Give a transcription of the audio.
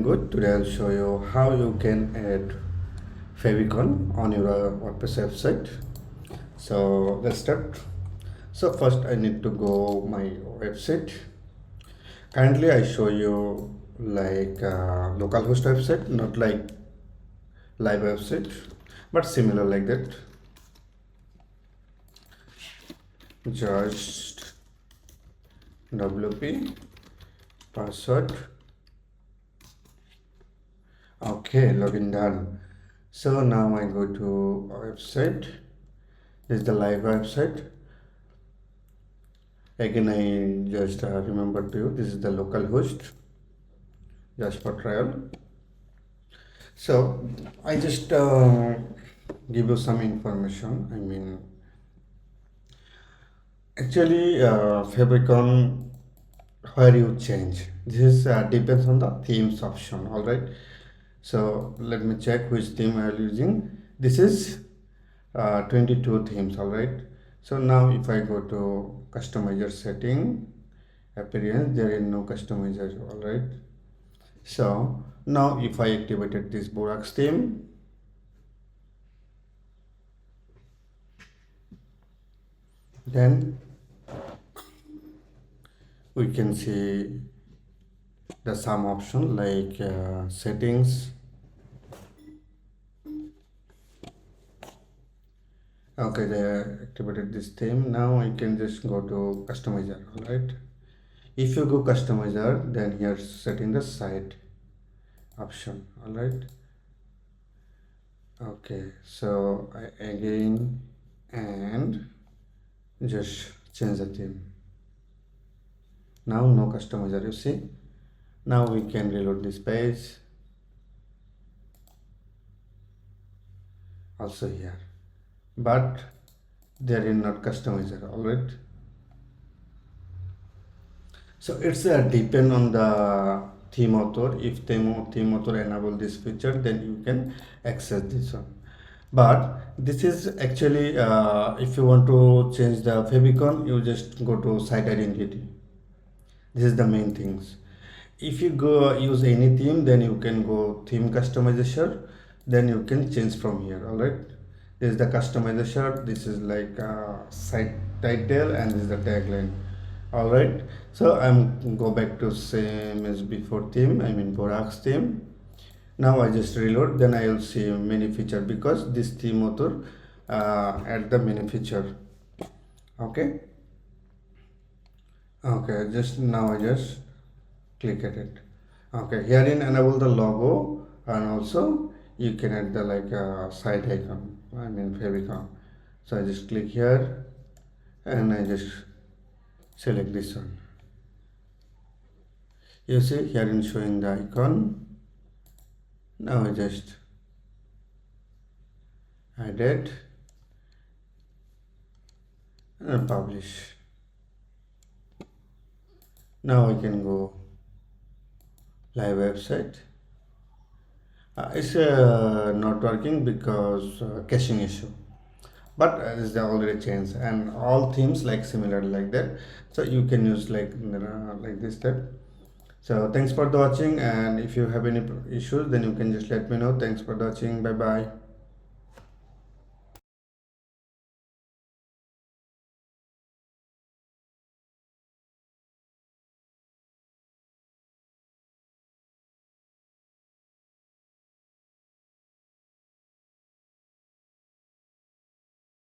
good. Today I'll show you how you can add Favicon on your WordPress website. So let's start. So first I need to go my website. Currently I show you like localhost website, not like live website, but similar like that. Just WP password. Okay, login done. So now I go to our website. This is the live website. Again, I just remember to you, this is the local host, just for trial. So I just give you some information. Actually, Favicon, where you change. This depends on the themes option. All right. So let me check which theme I am using. This is 22 themes. All right. So now if I go to customizer setting, appearance, there is no customizer. All right. So now if I activated this Borax theme, then we can see the some option like settings. Okay, they activated this theme. Now I can just go to customizer. All right. If you go customizer, then here setting the site option. All right. Okay, so I again and just change the theme. Now no customizer, you see. Now we can reload this page. Also here, but there is not customizer. All right. So it's depend on the theme author. If theme author enable this feature, then you can access this one. But this is actually if you want to change the Favicon, you just go to site identity. This is the main things. If you go use any theme, then you can go theme customization, then you can change from here. All right. This is the customization. This is like site title, and this is the tagline. All right. So I'm go back to same as before theme. Borax theme. Now I just reload. Then I will see many feature because this theme author add the many feature. Okay. Okay. Just now I just click at it. Okay, here in enable the logo, and also you can add the like site icon, Favicon. So I just click here and I just select this one. You see here in showing the icon. Now I just add it and publish. Now I can go live website. It's not working because caching issue, but it's already changed, and all themes like similar like that, so you can use like this step. So thanks for the watching, and if you have any issues, then you can just let me know. Thanks for the watching. Bye bye.